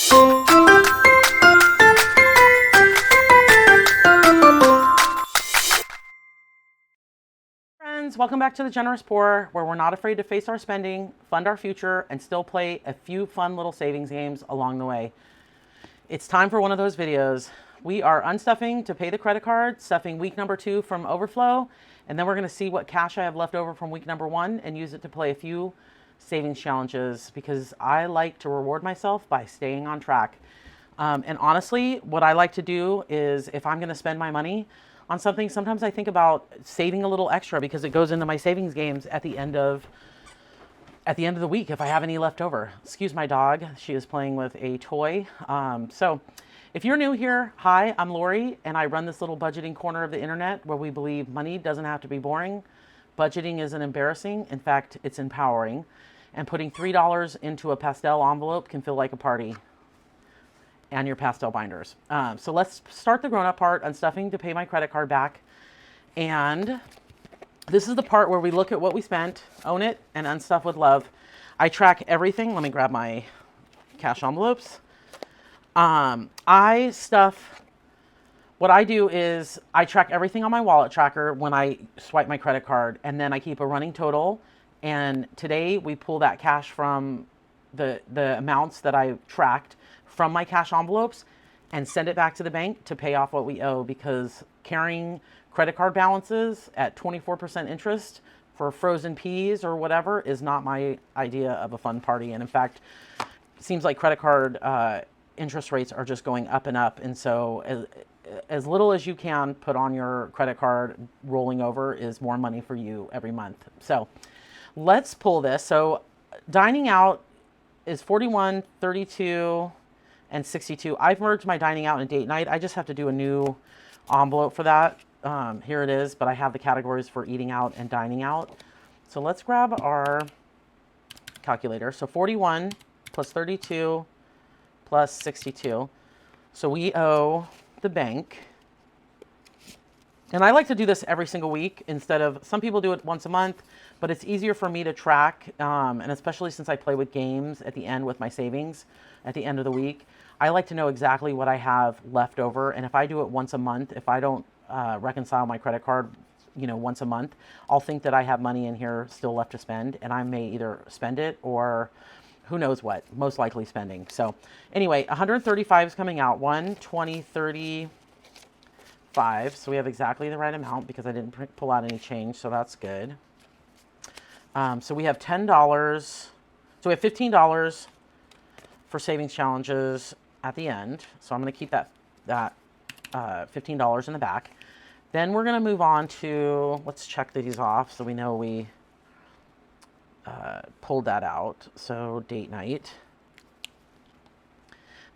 Friends, welcome back to The Generous Poor, where we're not afraid to face our spending, fund our future, and still play a few fun little savings games along the way. It's time for one of those videos. We are unstuffing to pay the credit card, stuffing week number 2 from overflow, and then we're going to see what cash I have left over from week number 1 and use it to play a few savings challenges because I like to reward myself by staying on track. And honestly, what I like to do is if I'm going to spend my money on something, sometimes I think about saving a little extra because it goes into my savings games at the end of the week if I have any left over. Excuse my dog. She is playing with a toy. So if you're new here, hi, I'm Lori, and I run this little budgeting corner of the internet where we believe money doesn't have to be boring. Budgeting isn't embarrassing. In fact, it's empowering. And putting $3 into a pastel envelope can feel like a party. And your pastel binders. So let's start the grown-up part, unstuffing to pay my credit card back. And this is the part where we look at what we spent, own it, and unstuff with love. I track everything. Let me grab my cash envelopes. What I do is I track everything on my wallet tracker when I swipe my credit card, and then I keep a running total. And today we pull that cash from the amounts that I tracked from my cash envelopes and send it back to the bank to pay off what we owe, because carrying credit card balances at 24% interest for frozen peas or whatever is not my idea of a fun party. And in fact, it seems like credit card interest rates are just going up and up. And so as little as you can put on your credit card rolling over is more money for you every month. So let's pull this. So dining out is 41, 32, and 62. I've merged my dining out and date night. I just have to do a new envelope for that. Here it is, but I have the categories for eating out and dining out. So let's grab our calculator. So 41 plus 32 plus 62. So we owe the bank. And I like to do this every single week instead of, some people do it once a month, but it's easier for me to track. And especially since I play with games at the end with my savings at the end of the week, I like to know exactly what I have left over. And if I do it once a month, if I don't reconcile my credit card, once a month, I'll think that I have money in here still left to spend, and I may either spend it or who knows what, most likely spending. So anyway, 135 is coming out, 120, 35. So we have exactly the right amount because I didn't pull out any change. So that's good. So we have $10. So we have $15 for savings challenges at the end. So I'm going to keep that $15 in the back. Then we're going to move on to, let's check these off so we know we pulled that out. So date night.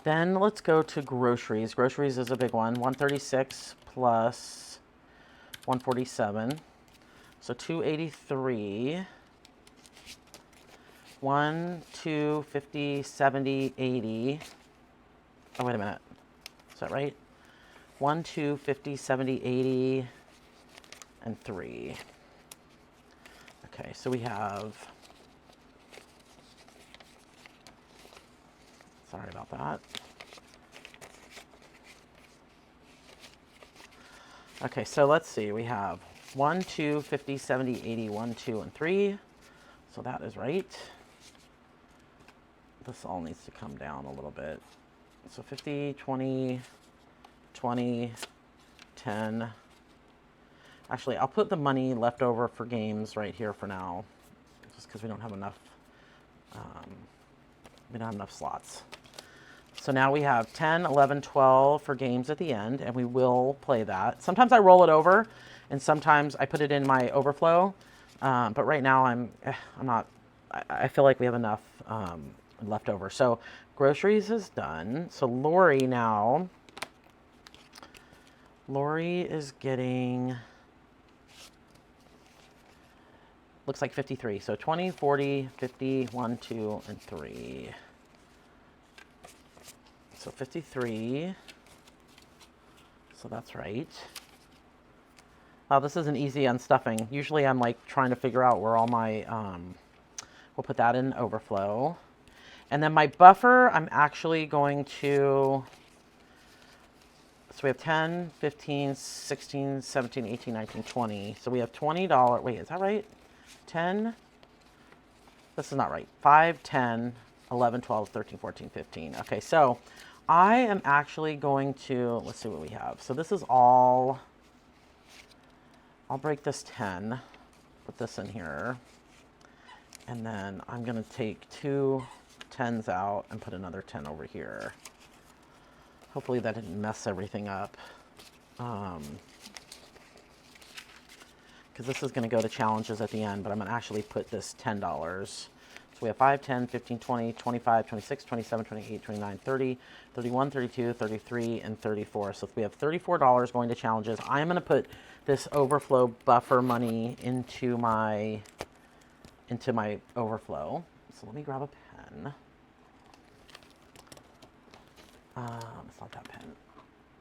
Then let's go to groceries. Groceries is a big one. 136 plus 147. So 283. 1, 2, 50, 70, 80. Oh, wait a minute. Is that right? 1, 2, 50, 70, 80, and 3. Okay, so we have, sorry about that. Okay, so let's see. We have 1, 2, 50, 70, 80, 1, 2, and 3. So that is right. This all needs to come down a little bit. So 50, 20, 20, 10. Actually, I'll put the money left over for games right here for now, just because we don't have enough. We don't have enough slots. So now we have 10, 11, 12 for games at the end, and we will play that. Sometimes I roll it over, and sometimes I put it in my overflow. But right now I feel like we have enough left over. So groceries is done. So Lori is getting, looks like 53. So 20, 40, 50, 1, 2, and 3. So 53. So that's right. Wow, this is an easy unstuffing. Usually I'm like trying to figure out where all my, we'll put that in overflow. And then my buffer, I'm actually going to, so we have 10, 15, 16, 17, 18, 19, 20. So we have $20. Wait, is that right? 10. This is not right. 5, 10, 11, 12, 13, 14, 15. Okay, so I am actually going to, let's see what we have. So this is all, I'll break this 10, put this in here. And then I'm going to take 2 10s out and put another 10 over here. Hopefully that didn't mess everything up. Because this is going to go to challenges at the end, but I'm going to actually put this $10. So we have 5, 10, 15, 20, 25, 26, 27, 28, 29, 30, 31, 32, 33, and 34. So we have $34 going to challenges. I'm going to put this overflow buffer money into my overflow. So let me grab a pen. It's not that pen.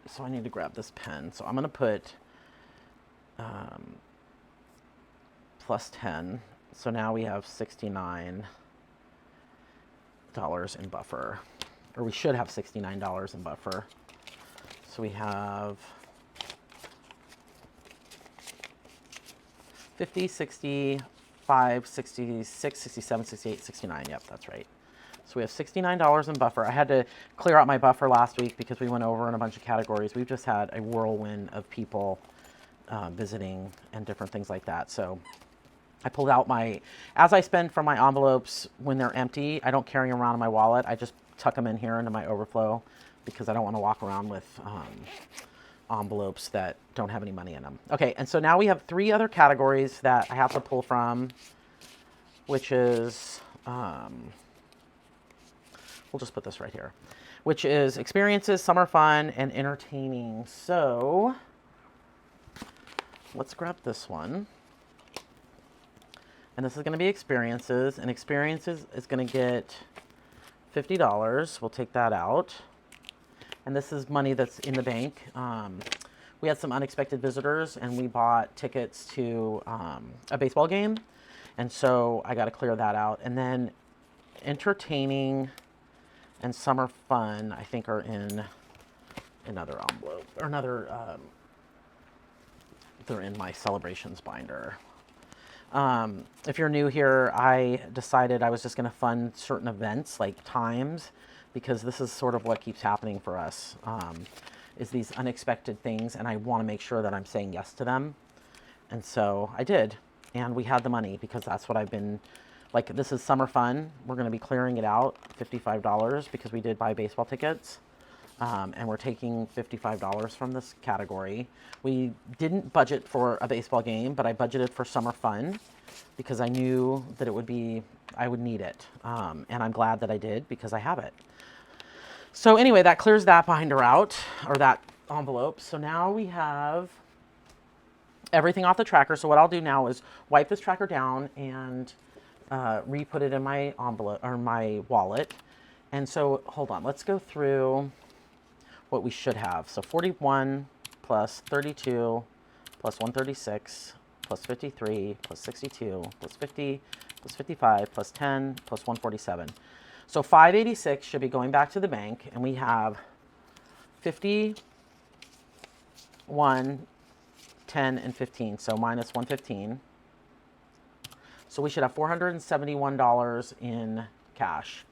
So I need to grab this pen. So I'm going to put plus 10. So now we have $69 in buffer. Or we should have $69 in buffer. So we have 50, 65, 66, 67, 68, 69. Yep, that's right. So we have $69 in buffer. I had to clear out my buffer last week because we went over in a bunch of categories. We've just had a whirlwind of people visiting and different things like that. So I pulled out as I spend from my envelopes when they're empty, I don't carry them around in my wallet. I just tuck them in here into my overflow because I don't want to walk around with envelopes that don't have any money in them. Okay, and so now we have 3 other categories that I have to pull from, which is, we'll just put this right here, which is experiences, summer fun, and entertaining. So let's grab this one. And this is going to be experiences, and experiences is going to get $50. We'll take that out. And this is money that's in the bank. We had some unexpected visitors, and we bought tickets to a baseball game. And so I got to clear that out. And then entertaining and summer fun, I think, are in another envelope, or another, they're in my celebrations binder. If you're new here, I decided I was just going to fund certain events like times, because this is sort of what keeps happening for us, is these unexpected things, and I want to make sure that I'm saying yes to them. And so I did, and we had the money because that's what I've been, like, this is summer fun. We're going to be clearing it out, $55, because we did buy baseball tickets. And we're taking $55 from this category. We didn't budget for a baseball game, but I budgeted for summer fun because I knew that I would need it. And I'm glad that I did because I have it. So anyway, that clears that binder out, or that envelope. So now we have everything off the tracker. So what I'll do now is wipe this tracker down and re-put it in my envelope, or my wallet. And so hold on, let's go through what we should have. So 41 plus 32 plus 136 plus 53 plus 62 plus 50 plus 55 plus 10 plus 147. So 586 should be going back to the bank, and we have 51, 10, and 15. So minus 115. So we should have $471 in cash.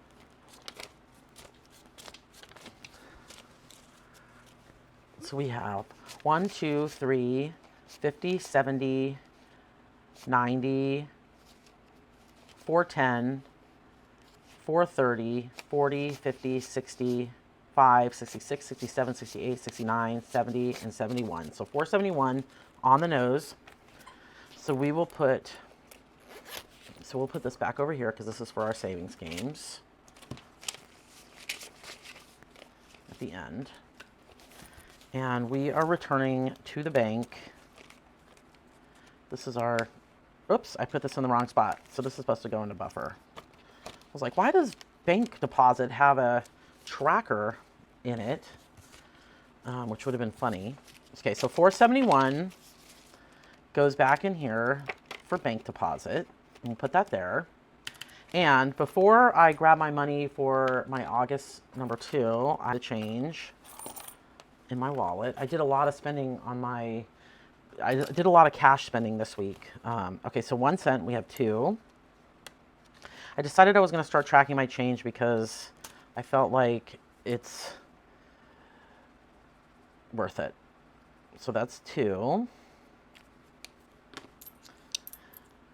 So we have 1, 2, 3, 50, 70, 90, 410, 430, 40, 50, 65, 66, 67, 68, 69, 70, and 71. So 471 on the nose. So we'll put this back over here because this is for our savings games at the end. And we are returning to the bank. This is our, oops, I put this in the wrong spot. So this is supposed to go into buffer. I was like, why does bank deposit have a tracker in it? Which would have been funny. Okay, so 471 goes back in here for bank deposit. We'll put that there. And before I grab my money for my August number 2, I had to change in my wallet. I did a lot of spending on I did a lot of cash spending this week. Okay, so 1 cent, we have 2. I decided I was going to start tracking my change because I felt like it's worth it. So that's 2.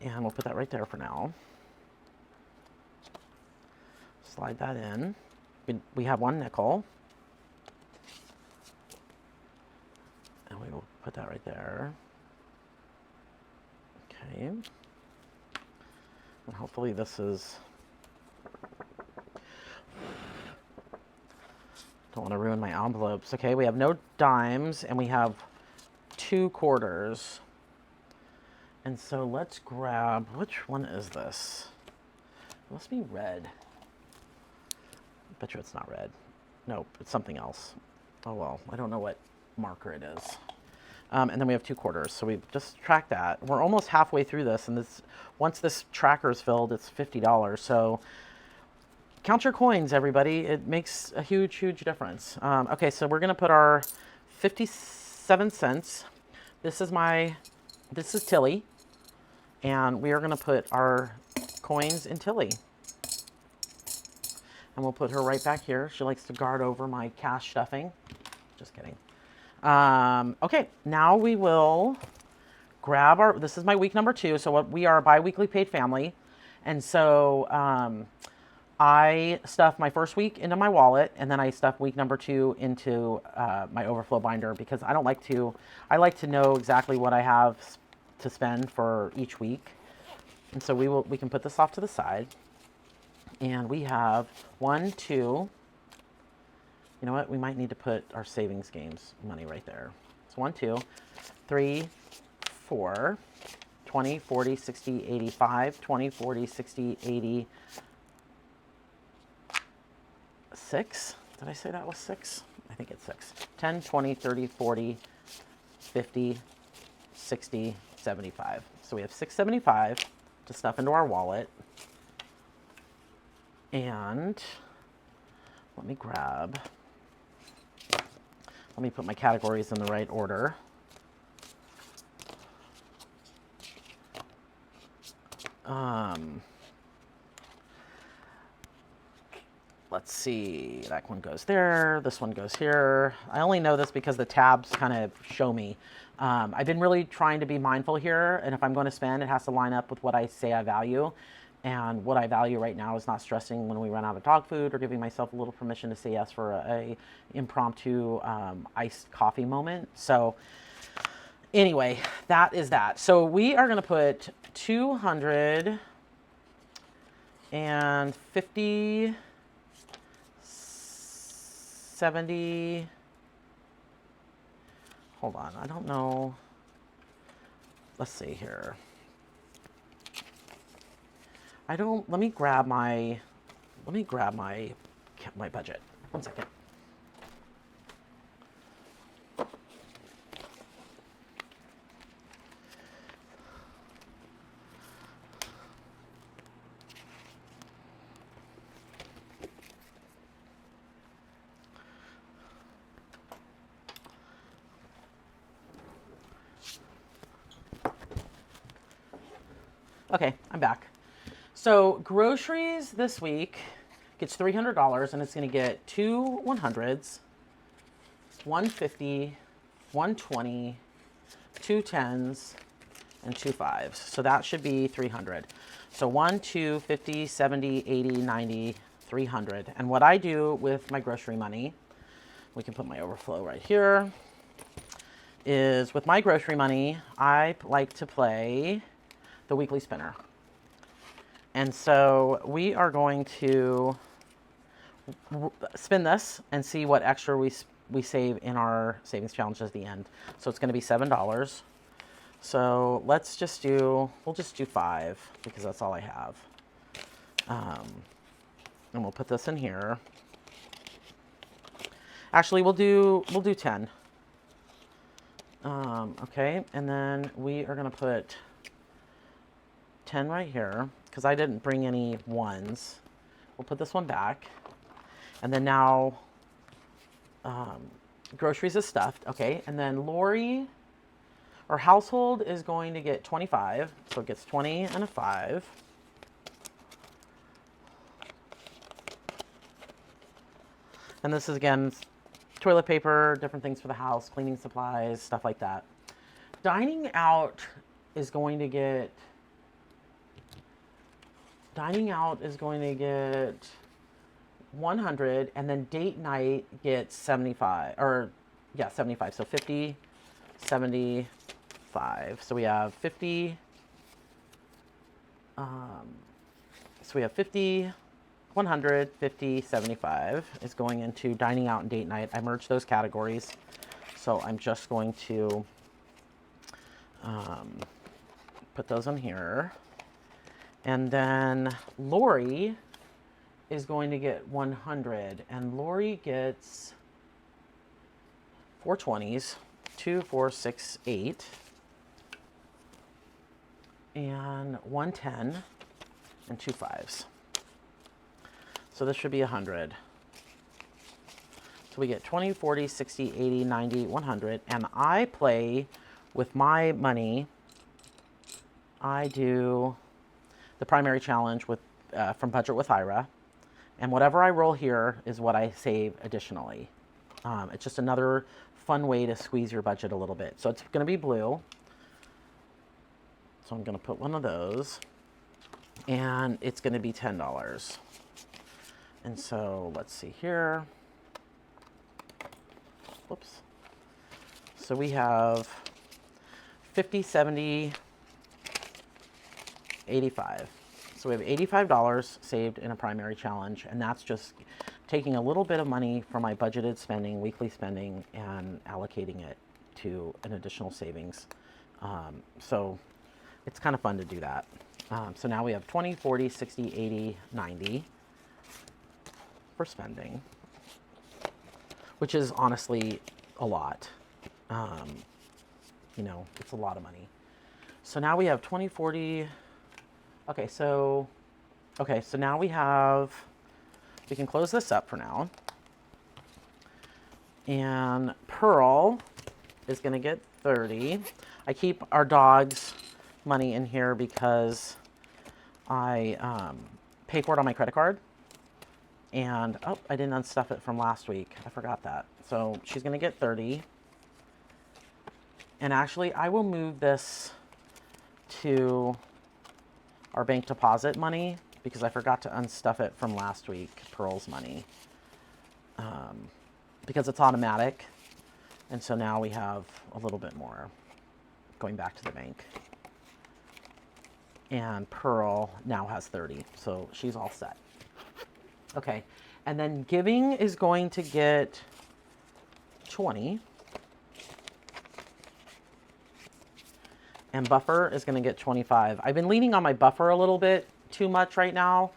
And we'll put that right there for now. Slide that in. We have 1 nickel. And we will put that right there. Okay. And hopefully this is... Don't want to ruin my envelopes. Okay, we have no dimes and we have 2 quarters. And so let's grab, which one is this? It must be red. I bet you it's not red. Nope, it's something else. Oh well, I don't know what marker it is. And then we have 2 quarters, so we just track that. We're almost halfway through this, and once this tracker is filled, it's $50. So count your coins, everybody. It makes a huge, huge difference. Okay, so we're gonna put our 57 cents. This is Tilly, and we are gonna put our coins in Tilly. And we'll put her right back here. She likes to guard over my cash stuffing. Just kidding. Okay, now we will grab this is my week number 2. So we are a bi-weekly paid family. And so I stuff my first week into my wallet, and then I stuff week number 2 into my overflow binder because I like to know exactly what I have to spend for each week. And so we can put this off to the side. And we have 1, 2. You know what? We might need to put our savings games money right there. So 1, 2, 3, 4, 20, 40, 60, 85, 20, 40, 60, 80, 6. Did I say that was 6? I think it's 6. 10, 20, 30, 40, 50, 60, 75. So we have $6.75 to stuff into our wallet. And let me put my categories in the right order. Let's see, that one goes there, this one goes here. I only know this because the tabs kind of show me. I've been really trying to be mindful here, and if I'm going to spend, it has to line up with what I say I value. And what I value right now is not stressing when we run out of dog food or giving myself a little permission to say yes for a impromptu iced coffee moment. So anyway, that is that. So we are going to put 250, 70, hold on, I don't know. Let's see here. Let me grab my budget. 1 second. Okay, I'm back. So groceries this week gets $300, and it's going to get 2 100s, 150, 120, 2 10s, and 2 5s. So that should be 300. So 1, 2, 50, 70, 80, 90, 300. And what I do with my grocery money, we can put my overflow right here, is with my grocery money, I like to play the weekly spinner. And so we are going to spin this and see what extra we save in our savings challenge at the end. So it's going to be $7. So we'll just do 5 because that's all I have. And we'll put this in here. Actually, we'll do 10. Okay, and then we are going to put 10 right here because I didn't bring any ones. We'll put this one back. And then now, groceries is stuffed. Okay, and then Lori, our household is going to get 25. So it gets 20 and a 5. And this is, again, toilet paper, different things for the house, cleaning supplies, stuff like that. Dining out is going to get 100, and then date night gets 75, or yeah, 75. So 50, 75. So we have 50. So we have 50, 100, 50, 75 is going into dining out and date night. I merged those categories. So I'm just going to put those in here. And then Lori is going to get 100. And Lori gets 4 20s, 2, 4, 6, 8. And 110 and 2 5s. So this should be 100. So we get 20, 40, 60, 80, 90, 100. And I play with my money. I do the primary challenge with from Budget with Ira. And whatever I roll here is what I save additionally. It's just another fun way to squeeze your budget a little bit. So it's going to be blue. So I'm going to put one of those. And it's going to be $10. And so let's see here. Whoops. So we have 50, 70, 85. So we have $85 saved in a primary challenge, and that's just taking a little bit of money from my budgeted spending, weekly spending, and allocating it to an additional savings. So it's kind of fun to do that. So now we have 20, 40, 60, 80, 90 for spending, which is honestly a lot. You know, it's a lot of money. So now we have 20, 40. Okay, so now we can close this up for now. And Pearl is going to get 30. I keep our dog's money in here because I pay for it on my credit card. And, oh, I didn't unstuff it from last week. I forgot that. So she's going to get 30. And actually, I will move this to our bank deposit money because I forgot to unstuff it from last week, Pearl's money. Because it's automatic. And so now we have a little bit more going back to the bank. And Pearl now has 30. So she's all set. Okay. And then Giving is going to get 20. And Buffer is going to get 25. I've been leaning on my Buffer a little bit too much right now.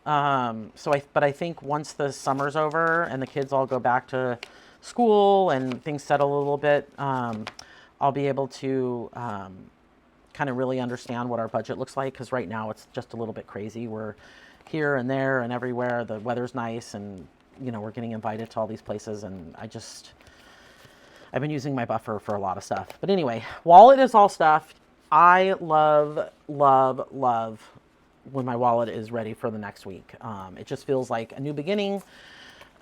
But I think once the summer's over and the kids all go back to school and things settle a little bit, I'll be able to kind of really understand what our budget looks like. Because right now it's just a little bit crazy. We're here and there and everywhere. The weather's nice and, you know, we're getting invited to all these places. And I've been using my Buffer for a lot of stuff. But anyway, wallet is all stuffed. I love, love, love when my wallet is ready for the next week. It just feels like a new beginning.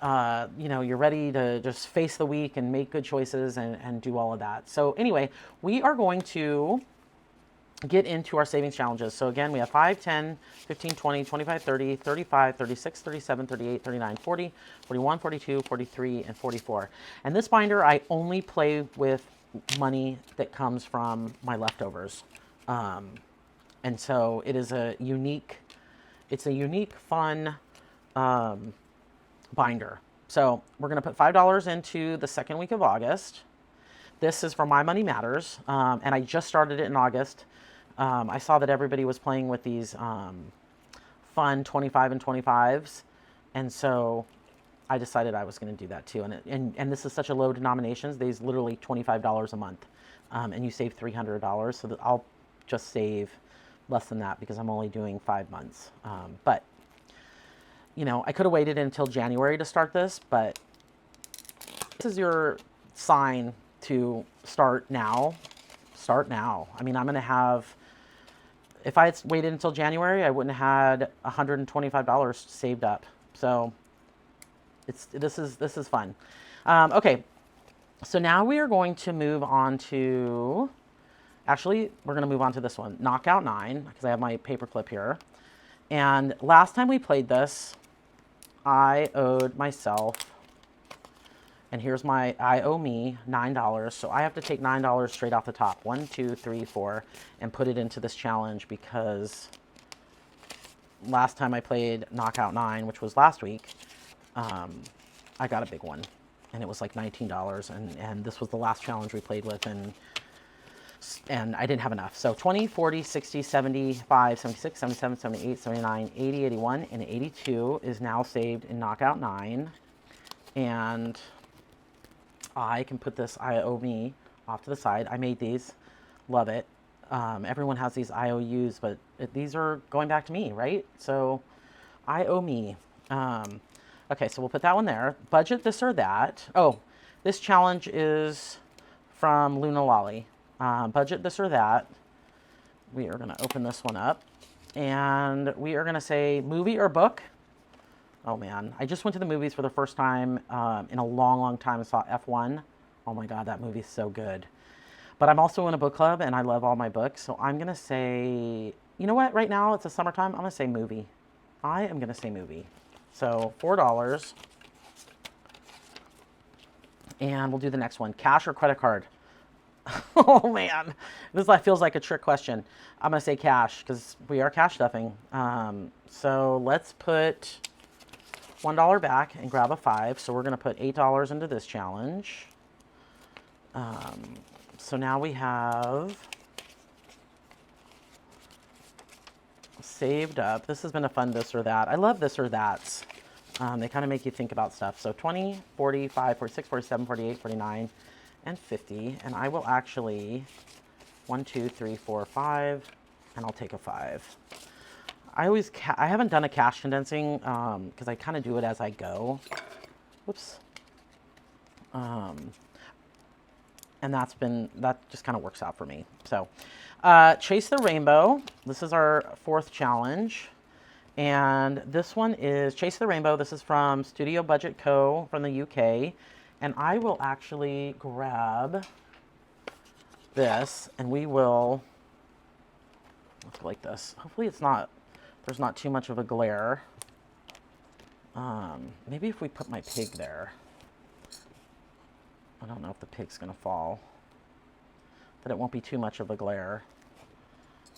You know, you're ready to just face the week and make good choices and do all of that. So anyway, we are going to get into our savings challenges. So again, we have 5, 10, 15, 20, 25, 30, 35, 36, 37, 38, 39, 40, 41, 42, 43, and 44. And this binder, I only play with money that comes from my leftovers. And so it is a unique, fun binder. So we're going to put $5 into the second week of August. This is from My Money Matters, and I just started it in August. I saw that everybody was playing with these fun 25 and 25s, and so I decided I was going to do that too. And this is such a low denominations. These literally $25 a month, and you save $300. So I'll just save less than that because I'm only doing 5 months. But, you know, I could have waited until January to start this, but this is your sign to start now. Start now. I mean, I'm going to have, if I had waited until January, I wouldn't have had $125 saved up. So this is fun. Okay, so now we are going to move on to, actually, we're going to move on to this one, Knockout 9, because I have my paperclip here. And last time we played this, I owed myself, and here's my, I owe me $9. So I have to take $9 straight off the top. 1, 2, 3, 4, and put it into this challenge because last time I played Knockout 9, which was last week, I got a big one. And it was like $19. And this was the last challenge we played with, and I didn't have enough. So 20, 40, 60, 75, 76, 77, 78, 79, 80, 81, and 82 is now saved in Knockout 9. And I can put this I owe me off to the side. I made these. Love it. Everyone has these IOUs, but these are going back to me, right? So I owe me. Okay, so we'll put that one there. Budget this or that. Oh, this challenge is from Luna Lolly. Budget this or that. We are going to open this one up. And we are going to say movie or book. Oh man, I just went to the movies for the first time in a long, long time. I saw F1. Oh my God, that movie's so good. But I'm also in a book club and I love all my books. So I'm going to say, you know what? Right now it's the summertime. I'm going to say movie. I am going to say movie. So $4. And we'll do the next one. Cash or credit card? Oh man, this feels like a trick question. I'm going to say cash because we are cash stuffing. So let's put $1 back and grab a 5. So we're going to put $8 into this challenge. So now we have saved up. This has been a fun this or that. I love this or that's. They kind of make you think about stuff. So 20, 45, 46, 47, 48, 49, and 50. And I will actually 1, 2, 3, 4, 5, and I'll take a 5. I haven't done a cash condensing because I kind of do it as I go. Whoops. And that just kind of works out for me. So Chase the Rainbow. This is our 4th challenge. And this one is Chase the Rainbow. This is from Studio Budget Co. from the UK. And I will actually grab this and we will, let's go like this. Hopefully there's not too much of a glare. Maybe if we put my pig there. I don't know if the pig's going to fall. But it won't be too much of a glare.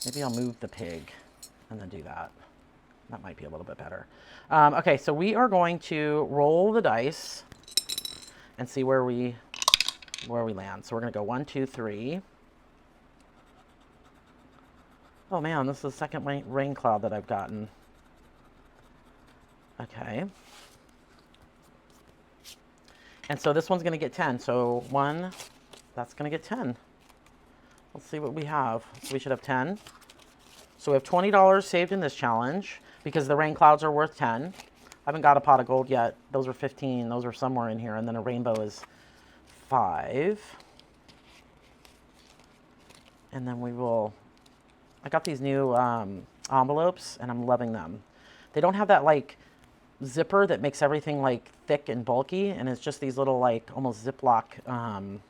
Maybe I'll move the pig and then do that. That might be a little bit better. Okay, so we are going to roll the dice and see where we land. So we're going to go 1, 2, 3. Oh man, this is the second rain cloud that I've gotten. Okay. And so this one's going to get 10. So 1, that's going to get 10. Let's see what we have. So we should have 10. So we have $20 saved in this challenge because the rain clouds are worth 10. I haven't got a pot of gold yet. Those are 15. Those are somewhere in here. And then a rainbow is 5. And then we will, I got these new envelopes and I'm loving them. They don't have that like zipper that makes everything like thick and bulky, and it's just these little like almost Ziploc, kind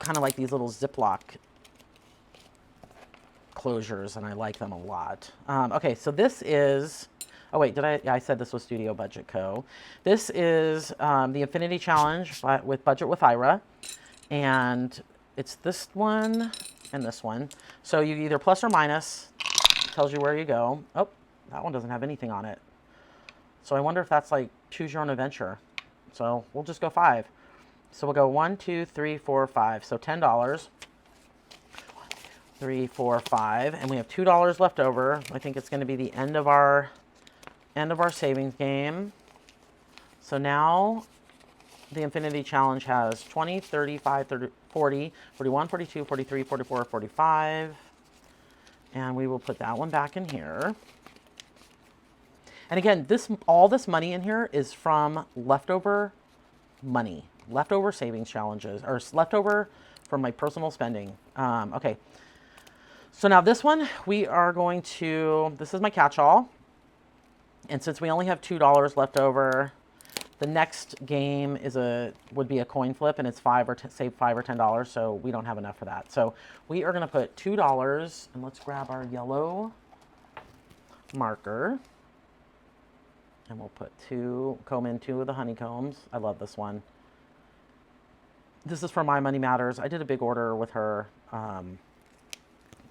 of like these little Ziploc closures, and I like them a lot. Okay, so this is, oh wait, yeah, I said this was Studio Budget Co. This is the Infinity Challenge with Budget with Ira, and it's this one and this one. So you either plus or minus, tells you where you go. Oh, that one doesn't have anything on it. So I wonder if that's like choose your own adventure. So we'll just go 5. So we'll go 1, 2, 3, 4, 5. So $10. 3, 4, 5, and we have $2 left over. I think it's going to be the end of our savings game. So now the Infinity Challenge has 20, 35, 30, 40, 41, 42, 43, 44, 45. And we will put that one back in here. And again, all this money in here is from leftover money, leftover savings challenges, or leftover from my personal spending. Okay. So now this one, we are going to, this is my catch-all. And since we only have $2 left over, the next game would be a coin flip, and it's save $5 or $10, so we don't have enough for that. So we are going to put $2, and let's grab our yellow marker, and we'll put comb in 2 of the honeycombs. I love this one. This is from My Money Matters. I did a big order with her.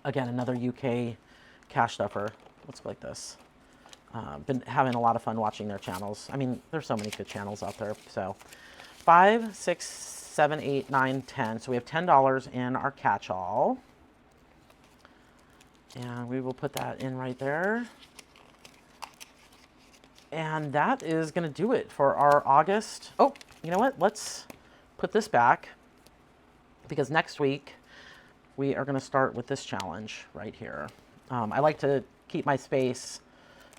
Again, another UK cash stuffer. Let's go like this. Been having a lot of fun watching their channels. I mean, there's so many good channels out there. So 5, 6, 7, 8, 9, 10. So we have $10 in our catch-all. And we will put that in right there. And that is going to do it for our August. Oh, you know what? Let's put this back, because next week we are going to start with this challenge right here. I like to keep my space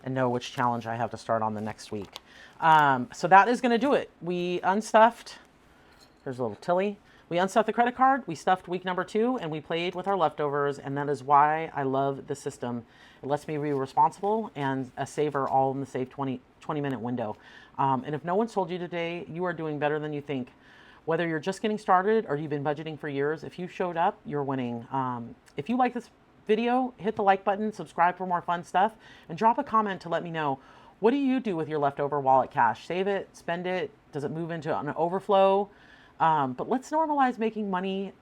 and know which challenge I have to start on the next week. So that is going to do it. We unstuffed, there's a little Tilly. We unstuffed the credit card, we stuffed week number 2, and we played with our leftovers, and that is why I love the system. It lets me be responsible and a saver all in the save 20-minute window. And if no one's told you today, you are doing better than you think. Whether you're just getting started or you've been budgeting for years, if you showed up, you're winning. If you like this video, hit the like button, subscribe for more fun stuff, and drop a comment to let me know, what do you do with your leftover wallet cash? Save it, spend it, does it move into an overflow? But let's normalize making money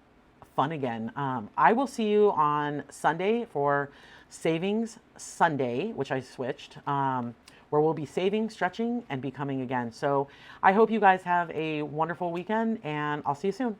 fun again. I will see you on Sunday for Savings Sunday, which I switched, where we'll be saving, stretching, and becoming again. So I hope you guys have a wonderful weekend, and I'll see you soon.